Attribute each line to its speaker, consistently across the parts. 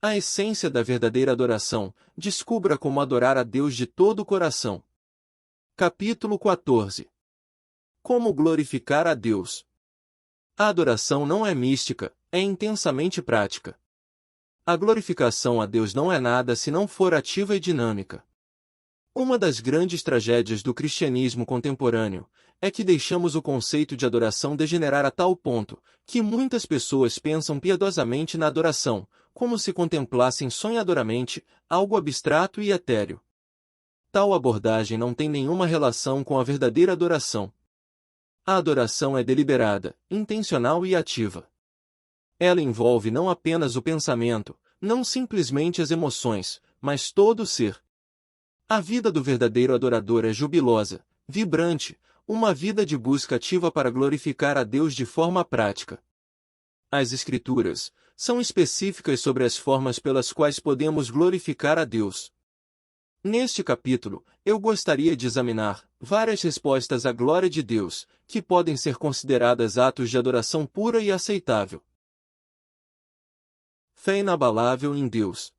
Speaker 1: A essência da verdadeira adoração. Descubra como adorar a Deus de todo o coração. Capítulo 14. Como glorificar a Deus. A adoração não é mística, é intensamente prática. A glorificação a Deus não é nada se não for ativa e dinâmica. Uma das grandes tragédias do cristianismo contemporâneo é que deixamos o conceito de adoração degenerar a tal ponto que muitas pessoas pensam piedosamente na adoração, como se contemplassem sonhadoramente algo abstrato e etéreo. Tal abordagem não tem nenhuma relação com a verdadeira adoração. A adoração é deliberada, intencional e ativa. Ela envolve não apenas o pensamento, não simplesmente as emoções, mas todo o ser. A vida do verdadeiro adorador é jubilosa, vibrante, uma vida de busca ativa para glorificar a Deus de forma prática. As Escrituras são específicas sobre as formas pelas quais podemos glorificar a Deus. Neste capítulo, eu gostaria de examinar várias respostas à glória de Deus, que podem ser consideradas atos de adoração pura e aceitável. Fé inabalável em Deus.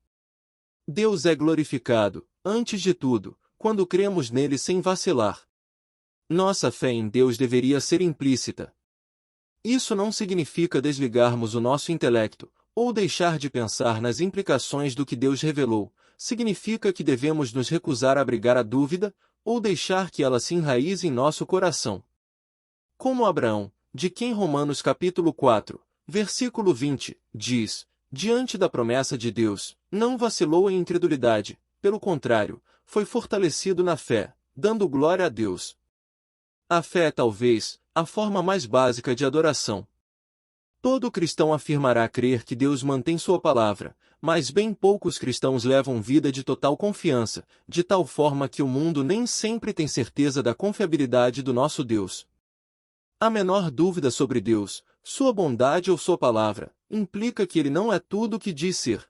Speaker 1: Deus é glorificado, antes de tudo, quando cremos nele sem vacilar. Nossa fé em Deus deveria ser implícita. Isso não significa desligarmos o nosso intelecto, ou deixar de pensar nas implicações do que Deus revelou. Significa que devemos nos recusar a abrigar a dúvida, ou deixar que ela se enraize em nosso coração. Como Abraão, de quem Romanos capítulo 4, versículo 20, diz, diante da promessa de Deus, não vacilou em incredulidade, pelo contrário, foi fortalecido na fé, dando glória a Deus. A fé é talvez a forma mais básica de adoração. Todo cristão afirmará crer que Deus mantém sua palavra, mas bem poucos cristãos levam vida de total confiança, de tal forma que o mundo nem sempre tem certeza da confiabilidade do nosso Deus. A menor dúvida sobre Deus, sua bondade ou sua palavra, implica que ele não é tudo o que diz ser.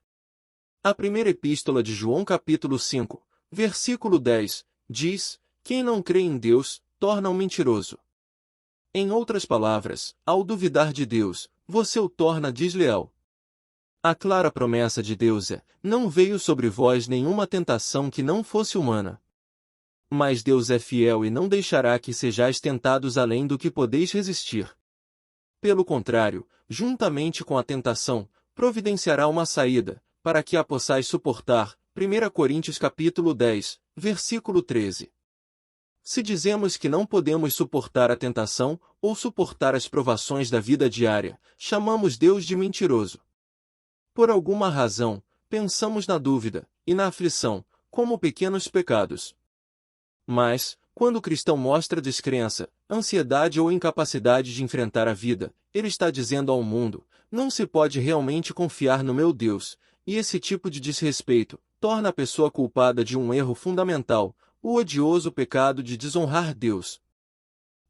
Speaker 1: A primeira epístola de João capítulo 5, versículo 10, diz, quem não crê em Deus, torna-o mentiroso. Em outras palavras, ao duvidar de Deus, você o torna desleal. A clara promessa de Deus é, não veio sobre vós nenhuma tentação que não fosse humana. Mas Deus é fiel e não deixará que sejais tentados além do que podeis resistir. Pelo contrário, juntamente com a tentação, providenciará uma saída, para que a possais suportar. 1 Coríntios capítulo 10, versículo 13. Se dizemos que não podemos suportar a tentação, ou suportar as provações da vida diária, chamamos Deus de mentiroso. Por alguma razão, pensamos na dúvida, e na aflição, como pequenos pecados. Mas, quando o cristão mostra descrença, ansiedade ou incapacidade de enfrentar a vida, ele está dizendo ao mundo, não se pode realmente confiar no meu Deus, e esse tipo de desrespeito torna a pessoa culpada de um erro fundamental, o odioso pecado de desonrar Deus.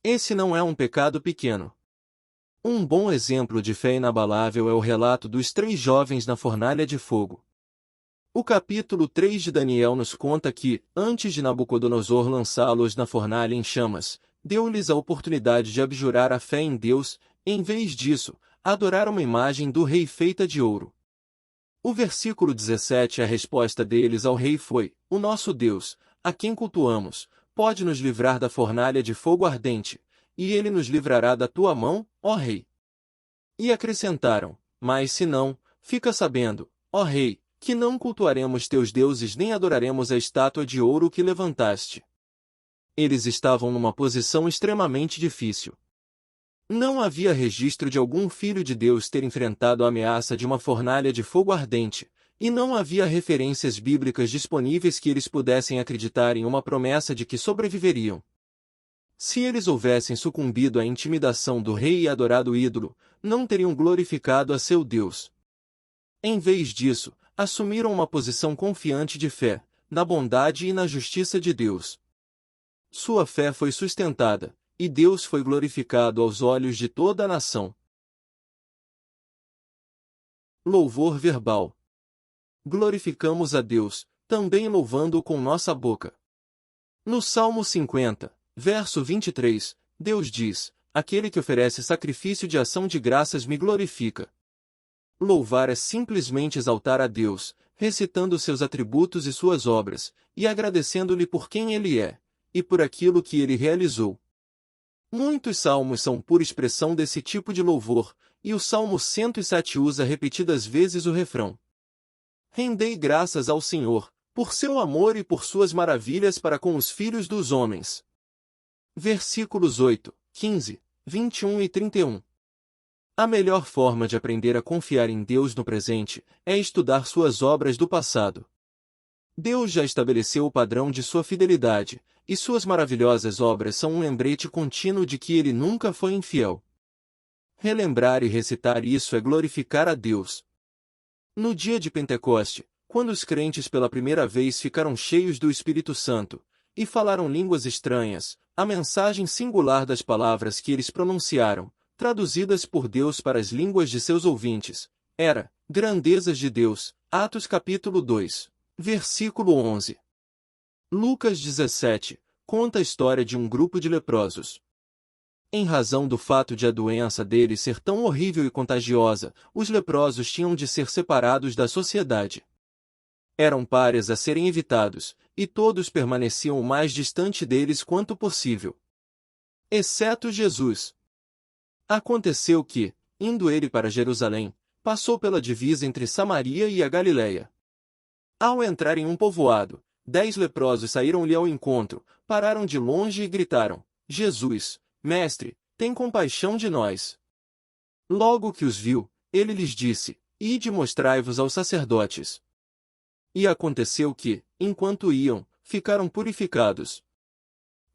Speaker 1: Esse não é um pecado pequeno. Um bom exemplo de fé inabalável é o relato dos 3 jovens na fornalha de fogo. O capítulo 3 de Daniel nos conta que, antes de Nabucodonosor lançá-los na fornalha em chamas, deu-lhes a oportunidade de abjurar a fé em Deus, em vez disso, adorar uma imagem do rei feita de ouro. O versículo 17, a resposta deles ao rei foi, o nosso Deus, a quem cultuamos, pode nos livrar da fornalha de fogo ardente, e ele nos livrará da tua mão, ó rei. E acrescentaram, mas se não, fica sabendo, ó rei, que não cultuaremos teus deuses nem adoraremos a estátua de ouro que levantaste. Eles estavam numa posição extremamente difícil. Não havia registro de algum filho de Deus ter enfrentado a ameaça de uma fornalha de fogo ardente, e não havia referências bíblicas disponíveis que eles pudessem acreditar em uma promessa de que sobreviveriam. Se eles houvessem sucumbido à intimidação do rei e adorado o ídolo, não teriam glorificado a seu Deus. Em vez disso, assumiram uma posição confiante de fé, na bondade e na justiça de Deus. Sua fé foi sustentada, e Deus foi glorificado aos olhos de toda a nação. Louvor verbal. Glorificamos a Deus, também louvando-o com nossa boca. No Salmo 50, verso 23, Deus diz, aquele que oferece sacrifício de ação de graças me glorifica. Louvar é simplesmente exaltar a Deus, recitando seus atributos e suas obras, e agradecendo-lhe por quem Ele é, e por aquilo que Ele realizou. Muitos salmos são pura expressão desse tipo de louvor, e o Salmo 107 usa repetidas vezes o refrão: Rendei graças ao Senhor, por seu amor e por suas maravilhas para com os filhos dos homens. Versículos 8, 15, 21 e 31. A melhor forma de aprender a confiar em Deus no presente é estudar suas obras do passado. Deus já estabeleceu o padrão de sua fidelidade, e suas maravilhosas obras são um lembrete contínuo de que ele nunca foi infiel. Relembrar e recitar isso é glorificar a Deus. No dia de Pentecoste, quando os crentes pela primeira vez ficaram cheios do Espírito Santo, e falaram línguas estranhas, a mensagem singular das palavras que eles pronunciaram, traduzidas por Deus para as línguas de seus ouvintes, era: grandezas de Deus. Atos capítulo 2, versículo 11. Lucas 17, conta a história de um grupo de leprosos. Em razão do fato de a doença deles ser tão horrível e contagiosa, os leprosos tinham de ser separados da sociedade. Eram párias a serem evitados, e todos permaneciam o mais distante deles quanto possível. Exceto Jesus. Aconteceu que, indo ele para Jerusalém, passou pela divisa entre Samaria e a Galiléia. Ao entrar em um povoado, 10 leprosos saíram-lhe ao encontro, pararam de longe e gritaram: Jesus, Mestre, tem compaixão de nós. Logo que os viu, ele lhes disse: Ide e mostrai-vos aos sacerdotes. E aconteceu que, enquanto iam, ficaram purificados.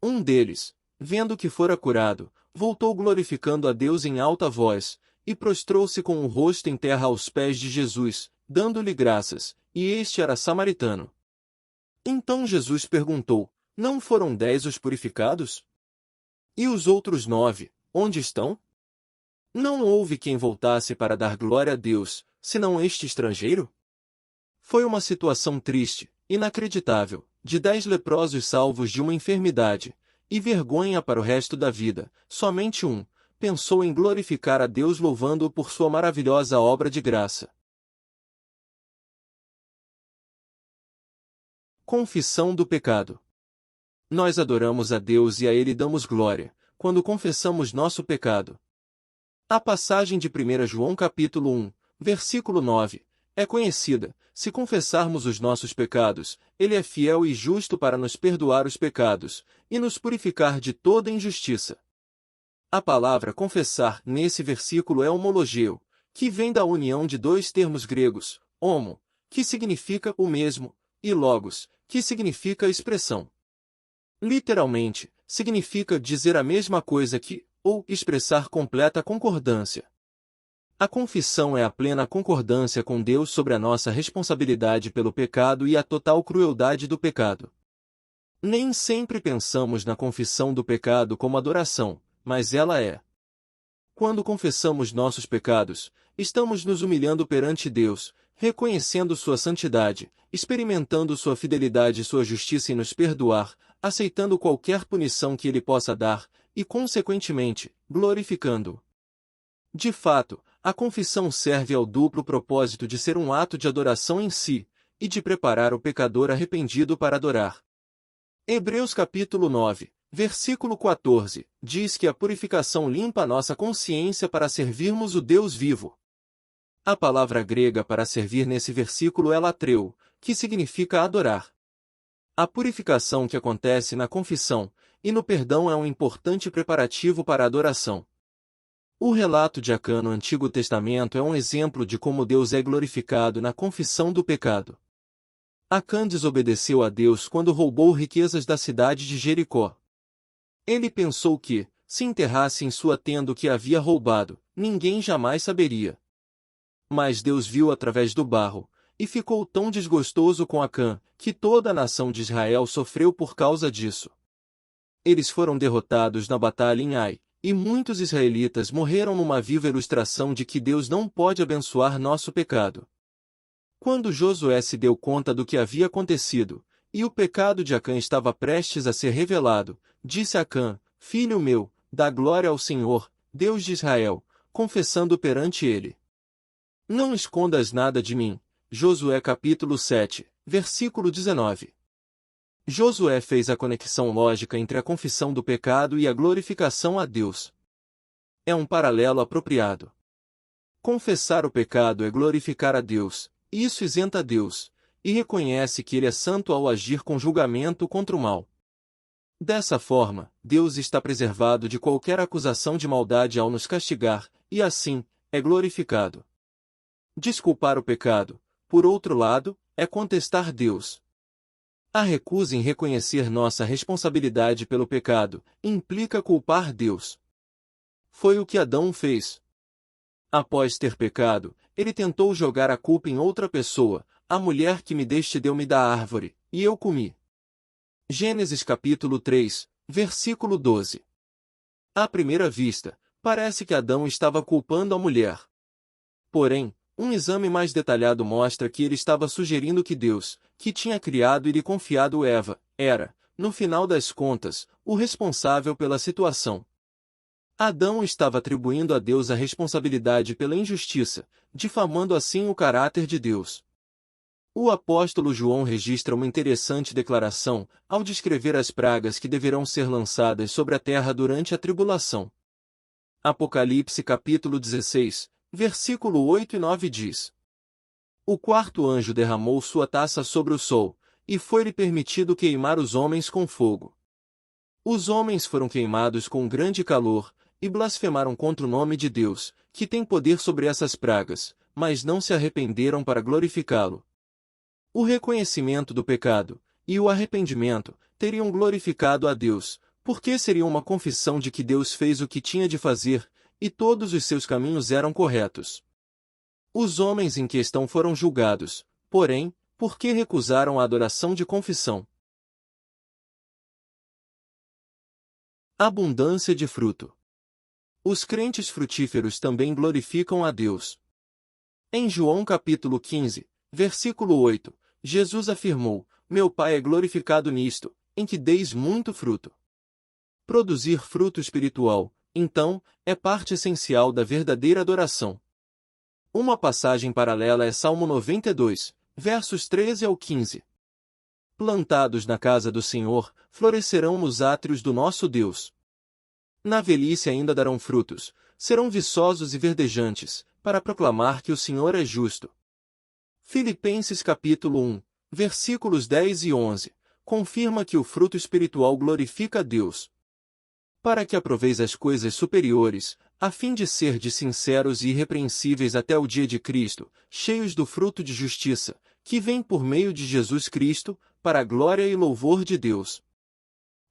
Speaker 1: Um deles, vendo que fora curado, voltou glorificando a Deus em alta voz, e prostrou-se com o rosto em terra aos pés de Jesus, dando-lhe graças, e este era samaritano. Então Jesus perguntou: Não foram 10 os purificados? E os outros 9, onde estão? Não houve quem voltasse para dar glória a Deus, senão este estrangeiro? Foi uma situação triste, inacreditável, de 10 leprosos salvos de uma enfermidade, e vergonha para o resto da vida. Somente um pensou em glorificar a Deus louvando-o por sua maravilhosa obra de graça. Confissão do pecado. Nós adoramos a Deus e a Ele damos glória, quando confessamos nosso pecado. A passagem de 1 João capítulo 1, versículo 9, é conhecida: se confessarmos os nossos pecados, Ele é fiel e justo para nos perdoar os pecados, e nos purificar de toda injustiça. A palavra confessar nesse versículo é homologeu, que vem da união de dois termos gregos: homo, que significa o mesmo, e logos, que significa expressão. Literalmente, significa dizer a mesma coisa que, ou expressar completa concordância. A confissão é a plena concordância com Deus sobre a nossa responsabilidade pelo pecado e a total crueldade do pecado. Nem sempre pensamos na confissão do pecado como adoração, mas ela é. Quando confessamos nossos pecados, estamos nos humilhando perante Deus, reconhecendo sua santidade, experimentando sua fidelidade e sua justiça em nos perdoar, aceitando qualquer punição que Ele possa dar, e, consequentemente, glorificando-o. De fato, a confissão serve ao duplo propósito de ser um ato de adoração em si, e de preparar o pecador arrependido para adorar. Hebreus capítulo 9, versículo 14, diz que a purificação limpa a nossa consciência para servirmos o Deus vivo. A palavra grega para servir nesse versículo é latreu, que significa adorar. A purificação que acontece na confissão e no perdão é um importante preparativo para a adoração. O relato de Acã no Antigo Testamento é um exemplo de como Deus é glorificado na confissão do pecado. Acã desobedeceu a Deus quando roubou riquezas da cidade de Jericó. Ele pensou que, se enterrasse em sua tenda o que havia roubado, ninguém jamais saberia. Mas Deus viu através do barro, e ficou tão desgostoso com Acã, que toda a nação de Israel sofreu por causa disso. Eles foram derrotados na batalha em Ai, e muitos israelitas morreram numa viva ilustração de que Deus não pode abençoar nosso pecado. Quando Josué se deu conta do que havia acontecido, e o pecado de Acã estava prestes a ser revelado, disse a Acã: Filho meu, dá glória ao Senhor, Deus de Israel, confessando perante ele. Não escondas nada de mim. Josué capítulo 7, versículo 19. Josué fez a conexão lógica entre a confissão do pecado e a glorificação a Deus. É um paralelo apropriado. Confessar o pecado é glorificar a Deus, isso isenta a Deus, e reconhece que Ele é santo ao agir com julgamento contra o mal. Dessa forma, Deus está preservado de qualquer acusação de maldade ao nos castigar, e assim, é glorificado. Desculpar o pecado, por outro lado, é contestar Deus. A recusa em reconhecer nossa responsabilidade pelo pecado implica culpar Deus. Foi o que Adão fez. Após ter pecado, ele tentou jogar a culpa em outra pessoa, a mulher que me deste deu-me da árvore, e eu comi. Gênesis capítulo 3, versículo 12. À primeira vista, parece que Adão estava culpando a mulher. Porém, um exame mais detalhado mostra que ele estava sugerindo que Deus, que tinha criado e lhe confiado Eva, era, no final das contas, o responsável pela situação. Adão estava atribuindo a Deus a responsabilidade pela injustiça, difamando assim o caráter de Deus. O apóstolo João registra uma interessante declaração, ao descrever as pragas que deverão ser lançadas sobre a terra durante a tribulação. Apocalipse capítulo 16, versículo 8 e 9 diz: O quarto anjo derramou sua taça sobre o sol, e foi-lhe permitido queimar os homens com fogo. Os homens foram queimados com grande calor, e blasfemaram contra o nome de Deus, que tem poder sobre essas pragas, mas não se arrependeram para glorificá-lo. O reconhecimento do pecado, e o arrependimento, teriam glorificado a Deus, porque seria uma confissão de que Deus fez o que tinha de fazer, e todos os seus caminhos eram corretos. Os homens em questão foram julgados, porém, porque recusaram a adoração de confissão. Abundância de fruto. Os crentes frutíferos também glorificam a Deus. Em João capítulo 15, versículo 8, Jesus afirmou: Meu Pai é glorificado nisto, em que deis muito fruto. Produzir fruto espiritual, então, é parte essencial da verdadeira adoração. Uma passagem paralela é Salmo 92, versos 13 ao 15. Plantados na casa do Senhor, florescerão nos átrios do nosso Deus. Na velhice ainda darão frutos, serão viçosos e verdejantes, para proclamar que o Senhor é justo. Filipenses capítulo 1, versículos 10 e 11, confirma que o fruto espiritual glorifica a Deus. Para que aproveis as coisas superiores, a fim de serdes sinceros e irrepreensíveis até o dia de Cristo, cheios do fruto de justiça, que vem por meio de Jesus Cristo, para a glória e louvor de Deus.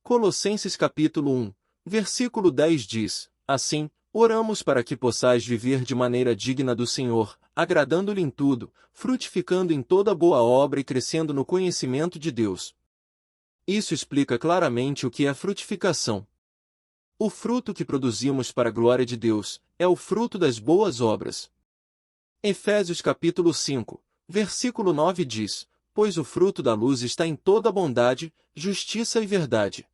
Speaker 1: Colossenses capítulo 1, versículo 10 diz: Assim, oramos para que possais viver de maneira digna do Senhor, agradando-lhe em tudo, frutificando em toda boa obra e crescendo no conhecimento de Deus. Isso explica claramente o que é frutificação. O fruto que produzimos para a glória de Deus é o fruto das boas obras. Efésios capítulo 5, versículo 9 diz: Pois o fruto da luz está em toda bondade, justiça e verdade.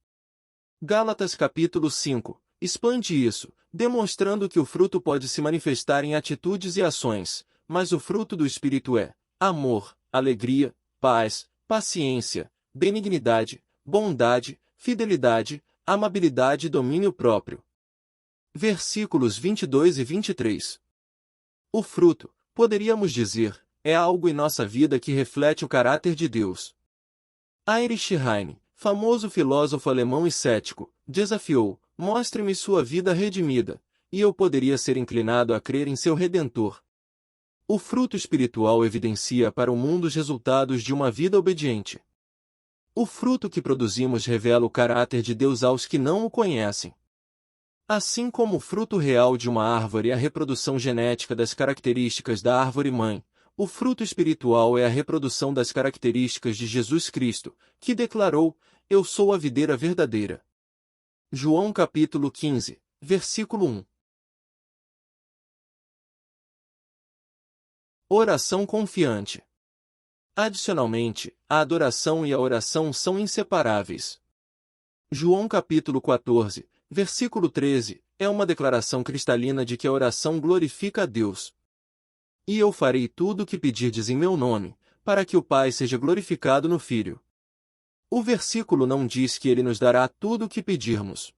Speaker 1: Gálatas capítulo 5, expande isso, demonstrando que o fruto pode se manifestar em atitudes e ações, mas o fruto do Espírito é amor, alegria, paz, paciência, benignidade, bondade, fidelidade, amabilidade e domínio próprio. Versículos 22 e 23. O fruto, poderíamos dizer, é algo em nossa vida que reflete o caráter de Deus. Heinrich Heine, famoso filósofo alemão e cético, desafiou: mostre-me sua vida redimida, e eu poderia ser inclinado a crer em seu Redentor. O fruto espiritual evidencia para o mundo os resultados de uma vida obediente. O fruto que produzimos revela o caráter de Deus aos que não o conhecem. Assim como o fruto real de uma árvore é a reprodução genética das características da árvore-mãe, o fruto espiritual é a reprodução das características de Jesus Cristo, que declarou: Eu sou a videira verdadeira. João capítulo 15, versículo 1. Oração confiante. Adicionalmente, a adoração e a oração são inseparáveis. João capítulo 14, versículo 13, é uma declaração cristalina de que a oração glorifica a Deus. E eu farei tudo o que pedirdes em meu nome, para que o Pai seja glorificado no Filho. O versículo não diz que ele nos dará tudo o que pedirmos.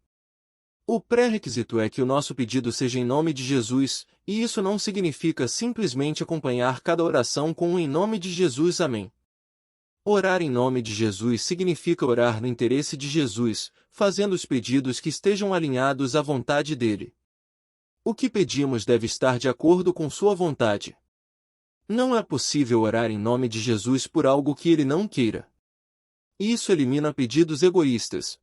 Speaker 1: O pré-requisito é que o nosso pedido seja em nome de Jesus, e isso não significa simplesmente acompanhar cada oração com um em nome de Jesus, amém. Orar em nome de Jesus significa orar no interesse de Jesus, fazendo os pedidos que estejam alinhados à vontade dele. O que pedimos deve estar de acordo com sua vontade. Não é possível orar em nome de Jesus por algo que ele não queira. Isso elimina pedidos egoístas.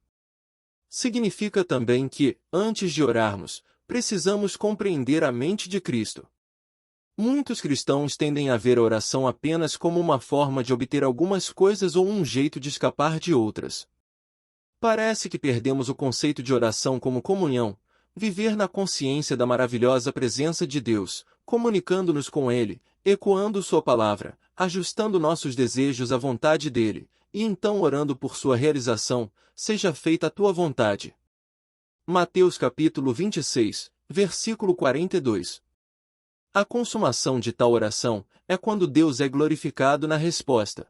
Speaker 1: Significa também que, antes de orarmos, precisamos compreender a mente de Cristo. Muitos cristãos tendem a ver a oração apenas como uma forma de obter algumas coisas ou um jeito de escapar de outras. Parece que perdemos o conceito de oração como comunhão, viver na consciência da maravilhosa presença de Deus, comunicando-nos com Ele, ecoando Sua palavra, ajustando nossos desejos à vontade dEle, e então orando por sua realização, seja feita a tua vontade. Mateus capítulo 26, versículo 42. A consumação de tal oração é quando Deus é glorificado na resposta.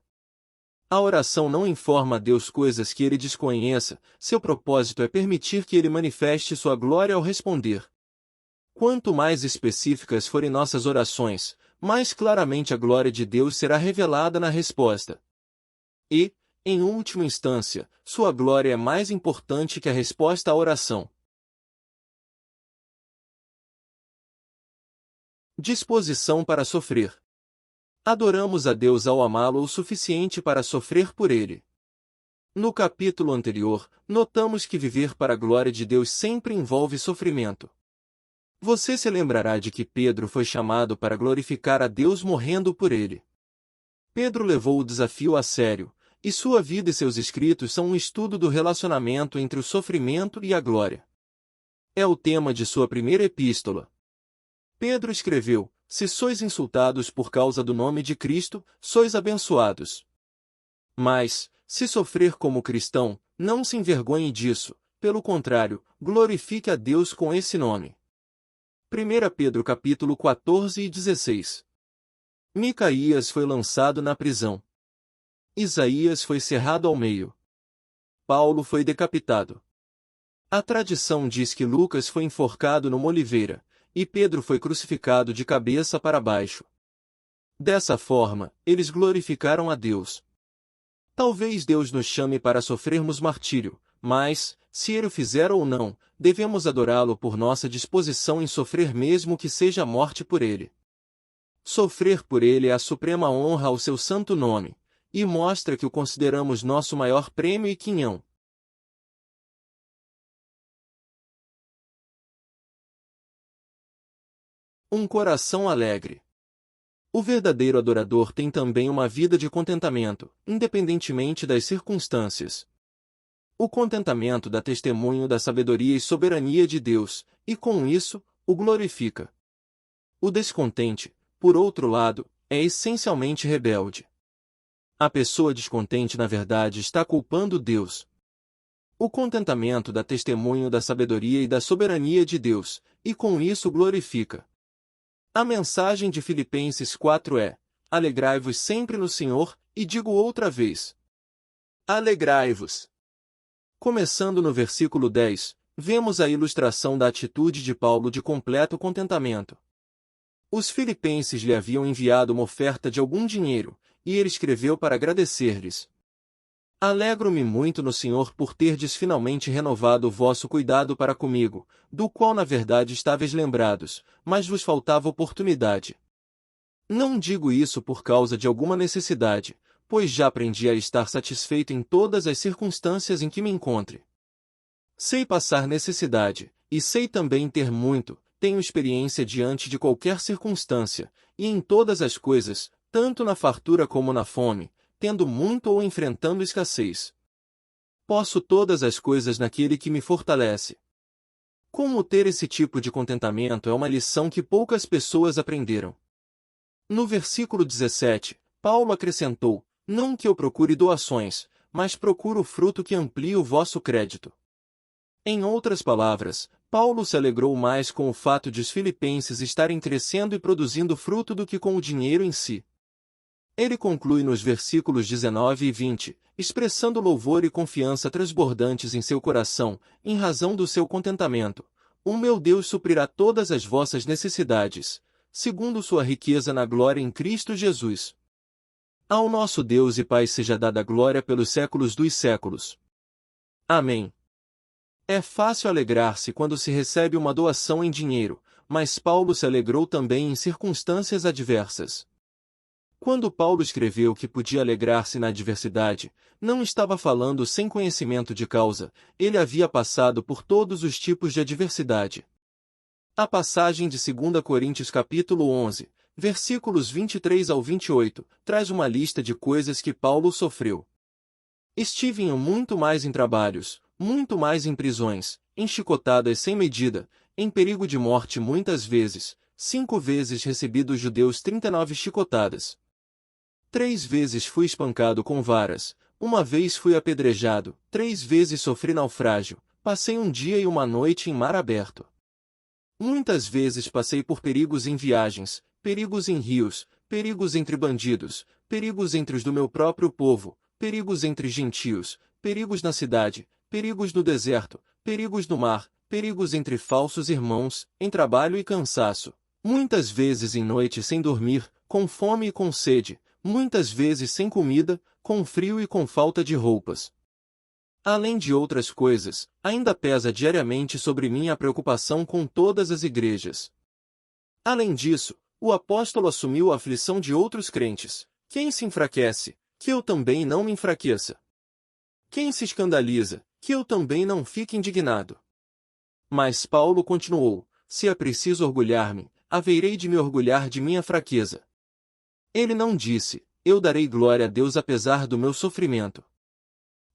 Speaker 1: A oração não informa a Deus coisas que ele desconheça, seu propósito é permitir que ele manifeste sua glória ao responder. Quanto mais específicas forem nossas orações, mais claramente a glória de Deus será revelada na resposta. E, em última instância, sua glória é mais importante que a resposta à oração. Disposição para sofrer. Adoramos a Deus ao amá-lo o suficiente para sofrer por ele. No capítulo anterior, notamos que viver para a glória de Deus sempre envolve sofrimento. Você se lembrará de que Pedro foi chamado para glorificar a Deus morrendo por ele. Pedro levou o desafio a sério, e sua vida e seus escritos são um estudo do relacionamento entre o sofrimento e a glória. É o tema de sua primeira epístola. Pedro escreveu: se sois insultados por causa do nome de Cristo, sois abençoados. Mas, se sofrer como cristão, não se envergonhe disso, pelo contrário, glorifique a Deus com esse nome. 1 Pedro capítulo 14 e 16. Micaías foi lançado na prisão. Isaías foi cerrado ao meio. Paulo foi decapitado. A tradição diz que Lucas foi enforcado numa oliveira, e Pedro foi crucificado de cabeça para baixo. Dessa forma, eles glorificaram a Deus. Talvez Deus nos chame para sofrermos martírio, mas, se Ele o fizer ou não, devemos adorá-lo por nossa disposição em sofrer mesmo que seja a morte por Ele. Sofrer por Ele é a suprema honra ao seu santo nome, e mostra que o consideramos nosso maior prêmio e quinhão. Um coração alegre. O verdadeiro adorador tem também uma vida de contentamento, independentemente das circunstâncias. O contentamento dá testemunho da sabedoria e soberania de Deus, e com isso, o glorifica. O descontente, por outro lado, é essencialmente rebelde. A pessoa descontente na verdade está culpando Deus. O contentamento dá testemunho da sabedoria e da soberania de Deus, e com isso o glorifica. A mensagem de Filipenses 4 é: alegrai-vos sempre no Senhor, e digo outra vez: alegrai-vos. Começando no versículo 10, vemos a ilustração da atitude de Paulo de completo contentamento. Os filipenses lhe haviam enviado uma oferta de algum dinheiro, e ele escreveu para agradecer-lhes. Alegro-me muito no Senhor por terdes finalmente renovado o vosso cuidado para comigo, do qual na verdade estáveis lembrados, mas vos faltava oportunidade. Não digo isso por causa de alguma necessidade, pois já aprendi a estar satisfeito em todas as circunstâncias em que me encontre. Sei passar necessidade, e sei também ter muito, tenho experiência diante de qualquer circunstância, e em todas as coisas, tanto na fartura como na fome, tendo muito ou enfrentando escassez. Posso todas as coisas naquele que me fortalece. Como ter esse tipo de contentamento é uma lição que poucas pessoas aprenderam. No versículo 17, Paulo acrescentou: não que eu procure doações, mas procuro o fruto que amplie o vosso crédito. Em outras palavras, Paulo se alegrou mais com o fato de os filipenses estarem crescendo e produzindo fruto do que com o dinheiro em si. Ele conclui nos versículos 19 e 20, expressando louvor e confiança transbordantes em seu coração, em razão do seu contentamento. O meu Deus suprirá todas as vossas necessidades, segundo sua riqueza na glória em Cristo Jesus. Ao nosso Deus e Pai seja dada a glória pelos séculos dos séculos. Amém. É fácil alegrar-se quando se recebe uma doação em dinheiro, mas Paulo se alegrou também em circunstâncias adversas. Quando Paulo escreveu que podia alegrar-se na adversidade, não estava falando sem conhecimento de causa, ele havia passado por todos os tipos de adversidade. A passagem de 2 Coríntios capítulo 11, versículos 23 ao 28, traz uma lista de coisas que Paulo sofreu. Estive muito mais em trabalhos, muito mais em prisões, em chicotadas sem medida, em perigo de morte muitas vezes, 5 vezes recebi dos judeus 39 chicotadas. 3 vezes fui espancado com varas, 1 vez fui apedrejado, 3 vezes sofri naufrágio, passei um dia e uma noite em mar aberto. Muitas vezes passei por perigos em viagens, perigos em rios, perigos entre bandidos, perigos entre os do meu próprio povo, perigos entre gentios, perigos na cidade, perigos no deserto, perigos no mar, perigos entre falsos irmãos, em trabalho e cansaço, muitas vezes em noite sem dormir, com fome e com sede, muitas vezes sem comida, com frio e com falta de roupas. Além de outras coisas, ainda pesa diariamente sobre mim a preocupação com todas as igrejas. Além disso, o apóstolo assumiu a aflição de outros crentes. Quem se enfraquece, que eu também não me enfraqueça. Quem se escandaliza, que eu também não fique indignado. Mas Paulo continuou, se é preciso orgulhar-me, haverei de me orgulhar de minha fraqueza. Ele não disse, eu darei glória a Deus apesar do meu sofrimento.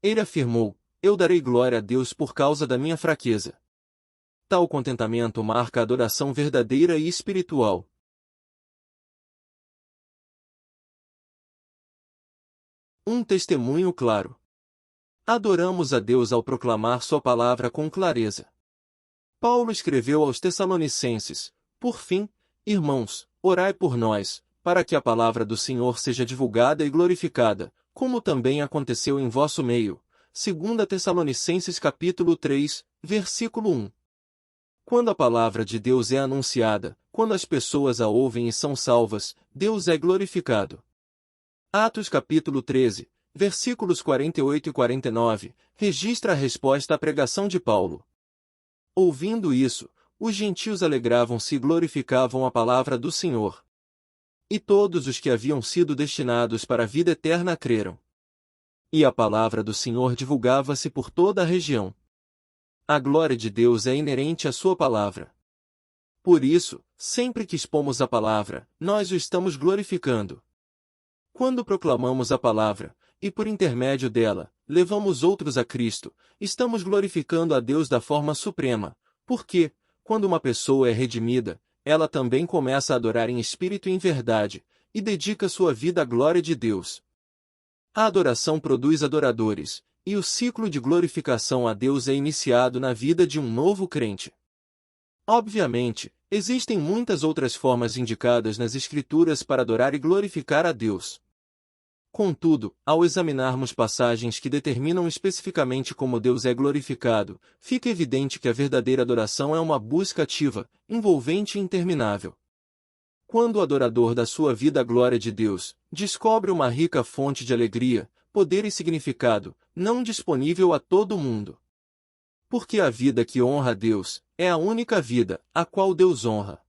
Speaker 1: Ele afirmou, eu darei glória a Deus por causa da minha fraqueza. Tal contentamento marca a adoração verdadeira e espiritual. Um testemunho claro. Adoramos a Deus ao proclamar sua palavra com clareza. Paulo escreveu aos Tessalonicenses, por fim, irmãos, orai por nós, para que a palavra do Senhor seja divulgada e glorificada, como também aconteceu em vosso meio. 2 Tessalonicenses capítulo 3, versículo 1. Quando a palavra de Deus é anunciada, quando as pessoas a ouvem e são salvas, Deus é glorificado. Atos capítulo 13, versículos 48 e 49, registra a resposta à pregação de Paulo. Ouvindo isso, os gentios alegravam-se e glorificavam a palavra do Senhor. E todos os que haviam sido destinados para a vida eterna creram. E a palavra do Senhor divulgava-se por toda a região. A glória de Deus é inerente à sua palavra. Por isso, sempre que expomos a palavra, nós o estamos glorificando. Quando proclamamos a palavra, e por intermédio dela, levamos outros a Cristo, estamos glorificando a Deus da forma suprema, porque, quando uma pessoa é redimida, ela também começa a adorar em espírito e em verdade, e dedica sua vida à glória de Deus. A adoração produz adoradores, e o ciclo de glorificação a Deus é iniciado na vida de um novo crente. Obviamente, existem muitas outras formas indicadas nas Escrituras para adorar e glorificar a Deus. Contudo, ao examinarmos passagens que determinam especificamente como Deus é glorificado, fica evidente que a verdadeira adoração é uma busca ativa, envolvente e interminável. Quando o adorador dá sua vida à glória de Deus, descobre uma rica fonte de alegria, poder e significado, não disponível a todo mundo. Porque a vida que honra a Deus, é a única vida, a qual Deus honra.